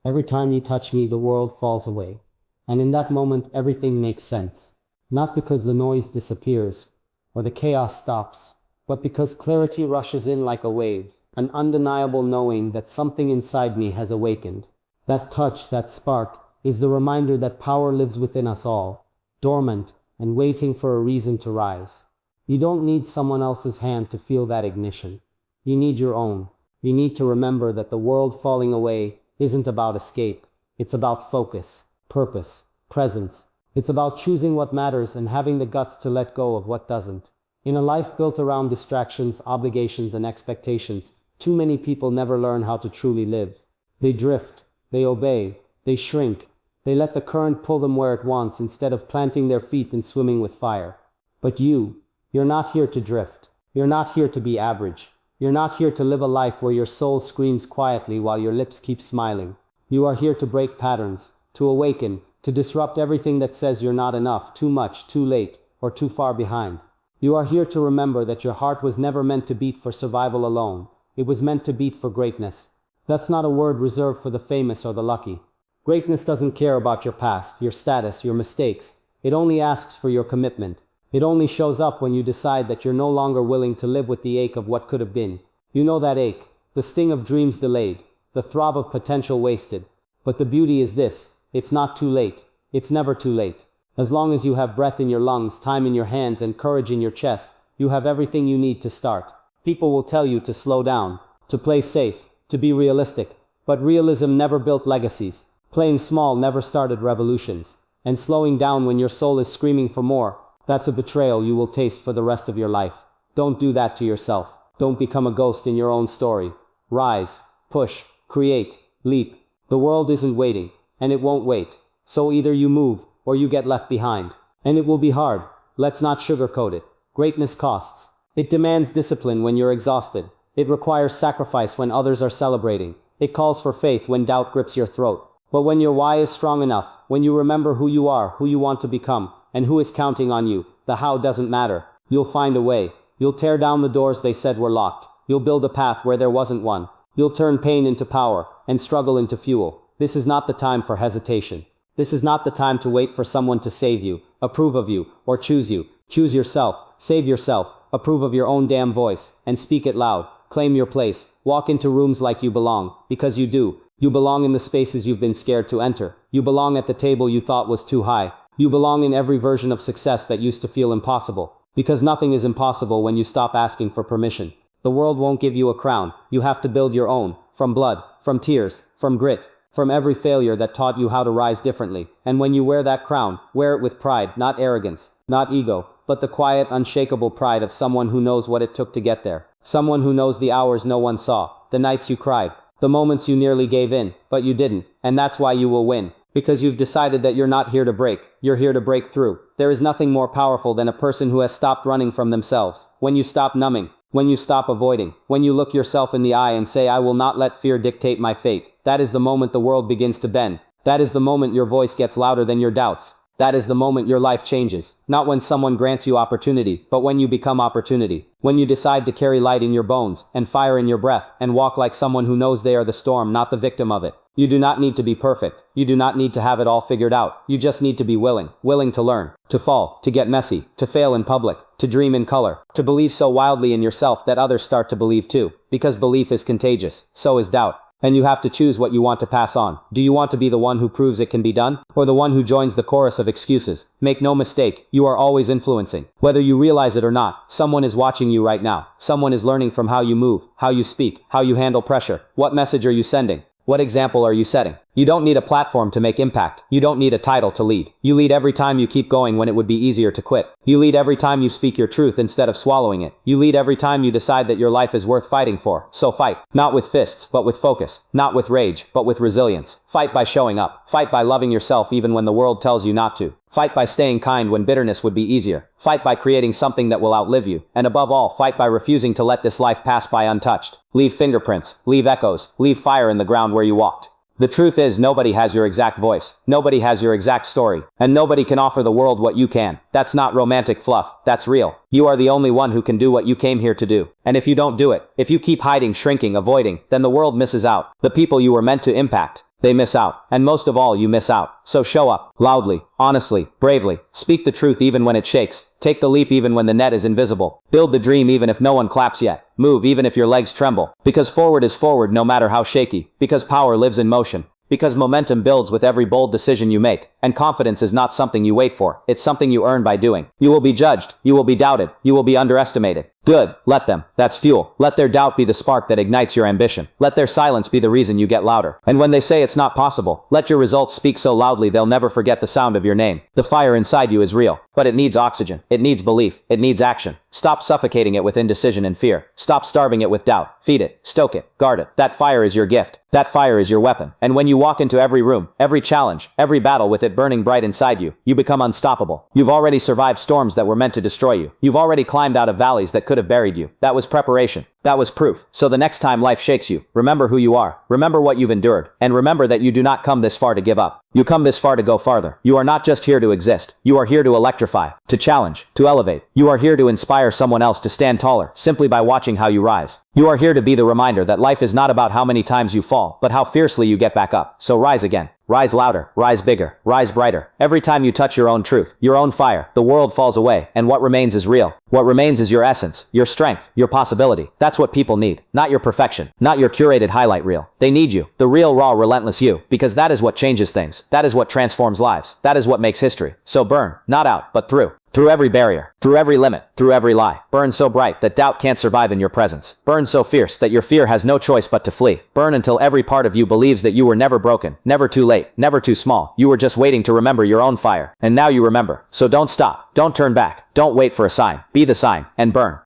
Every time you touch me, the world falls away. And in that moment, everything makes sense. Not because the noise disappears, or the chaos stops, but because clarity rushes in like a wave, an undeniable knowing that something inside me has awakened. That touch, that spark, is the reminder that power lives within us all, dormant and waiting for a reason to rise. You don't need someone else's hand to feel that ignition. You need your own. You need to remember that the world falling away isn't about escape. It's about focus, purpose, presence. It's about choosing what matters and having the guts to let go of what doesn't. In a life built around distractions, obligations, and expectations, too many people never learn how to truly live. They drift, they obey, they shrink, they let the current pull them where it wants instead of planting their feet and swimming with fire. But you're not here to drift. You're not here to be average. You're not here to live a life where your soul screams quietly while your lips keep smiling. You are here to break patterns, to awaken, to disrupt everything that says you're not enough, too much, too late, or too far behind. You are here to remember that your heart was never meant to beat for survival alone. It was meant to beat for greatness. That's not a word reserved for the famous or the lucky. Greatness doesn't care about your past, your status, your mistakes. It only asks for your commitment. It only shows up when you decide that you're no longer willing to live with the ache of what could have been. You know that ache, the sting of dreams delayed, the throb of potential wasted. But the beauty is this, it's not too late. It's never too late. As long as you have breath in your lungs, time in your hands, and courage in your chest, you have everything you need to start. People will tell you to slow down, to play safe, to be realistic. But realism never built legacies. Playing small never started revolutions. And slowing down when your soul is screaming for more, that's a betrayal you will taste for the rest of your life. Don't do that to yourself. Don't become a ghost in your own story. Rise, push, create, leap. The world isn't waiting, and it won't wait. So either you move, or you get left behind. And it will be hard. Let's not sugarcoat it. Greatness costs. It demands discipline when you're exhausted. It requires sacrifice when others are celebrating. It calls for faith when doubt grips your throat. But when your why is strong enough, when you remember who you are, who you want to become, and who is counting on you, the how doesn't matter. You'll find a way. You'll tear down the doors they said were locked. You'll build a path where there wasn't one. You'll turn pain into power, and struggle into fuel. This is not the time for hesitation. This is not the time to wait for someone to save you, approve of you, or choose you. Choose yourself, save yourself, approve of your own damn voice, and speak it loud. Claim your place. Walk into rooms like you belong, because you do. You belong in the spaces you've been scared to enter. You belong at the table you thought was too high. You belong in every version of success that used to feel impossible. Because nothing is impossible when you stop asking for permission. The world won't give you a crown. You have to build your own. From blood, from tears, from grit, from every failure that taught you how to rise differently. And when you wear that crown, wear it with pride, not arrogance, not ego, but the quiet, unshakable pride of someone who knows what it took to get there. Someone who knows the hours no one saw, the nights you cried, the moments you nearly gave in, but you didn't. And that's why you will win. Because you've decided that you're not here to break, you're here to break through. There is nothing more powerful than a person who has stopped running from themselves. When you stop numbing, when you stop avoiding, when you look yourself in the eye and say, I will not let fear dictate my fate, that is the moment the world begins to bend. That is the moment your voice gets louder than your doubts. That is the moment your life changes. Not when someone grants you opportunity, but when you become opportunity. When you decide to carry light in your bones, and fire in your breath, and walk like someone who knows they are the storm, not the victim of it. You do not need to be perfect. You do not need to have it all figured out. You just need to be willing to learn, to fall, to get messy, to fail in public, to dream in color, to believe so wildly in yourself that others start to believe too. Because belief is contagious, so is doubt. And you have to choose what you want to pass on. Do you want to be the one who proves it can be done? Or the one who joins the chorus of excuses? Make no mistake, you are always influencing. Whether you realize it or not, someone is watching you right now. Someone is learning from how you move, how you speak, how you handle pressure. What message are you sending? What example are you setting? You don't need a platform to make impact. You don't need a title to lead. You lead every time you keep going when it would be easier to quit. You lead every time you speak your truth instead of swallowing it. You lead every time you decide that your life is worth fighting for. So fight. Not with fists, but with focus. Not with rage, but with resilience. Fight by showing up. Fight by loving yourself even when the world tells you not to. Fight by staying kind when bitterness would be easier. Fight by creating something that will outlive you. And above all, fight by refusing to let this life pass by untouched. Leave fingerprints, leave echoes, leave fire in the ground where you walked. The truth is, nobody has your exact voice. Nobody has your exact story. And nobody can offer the world what you can. That's not romantic fluff. That's real. You are the only one who can do what you came here to do. And if you don't do it, if you keep hiding, shrinking, avoiding, then the world misses out. The people you were meant to impact. They miss out. And most of all, you miss out. So show up. Loudly, honestly, bravely. Speak the truth even when it shakes. Take the leap even when the net is invisible. Build the dream even if no one claps yet. Move even if your legs tremble. Because forward is forward no matter how shaky. Because power lives in motion. Because momentum builds with every bold decision you make, and confidence is not something you wait for, it's something you earn by doing. You will be judged, you will be doubted, you will be underestimated. Good, let them. That's fuel. Let their doubt be the spark that ignites your ambition. Let their silence be the reason you get louder. And when they say it's not possible, let your results speak so loudly they'll never forget the sound of your name. The fire inside you is real, but it needs oxygen. It needs belief. It needs action. Stop suffocating it with indecision and fear. Stop starving it with doubt. Feed it. Stoke it. Guard it. That fire is your gift. That fire is your weapon. And when you walk into every room, every challenge, every battle with it burning bright inside you, you become unstoppable. You've already survived storms that were meant to destroy you. You've already climbed out of valleys that could have buried you. That was preparation. That was proof. So the next time life shakes you, remember who you are. Remember what you've endured. And remember that you do not come this far to give up. You come this far to go farther. You are not just here to exist. You are here to electrify, to challenge, to elevate. You are here to inspire someone else to stand taller, simply by watching how you rise. You are here to be the reminder that life is not about how many times you fall, but how fiercely you get back up. So rise again. Rise louder, rise bigger, rise brighter. Every time you touch your own truth, your own fire, the world falls away, and what remains is real. What remains is your essence, your strength, your possibility. That's what people need, not your perfection, not your curated highlight reel. They need you, the real, raw, relentless you, because that is what changes things. That is what transforms lives. That is what makes history. So burn, not out, but through. Through every barrier, through every limit, through every lie. Burn so bright that doubt can't survive in your presence. Burn so fierce that your fear has no choice but to flee. Burn until every part of you believes that you were never broken, never too late, never too small. You were just waiting to remember your own fire. And now you remember. So don't stop. Don't turn back. Don't wait for a sign. Be the sign and burn.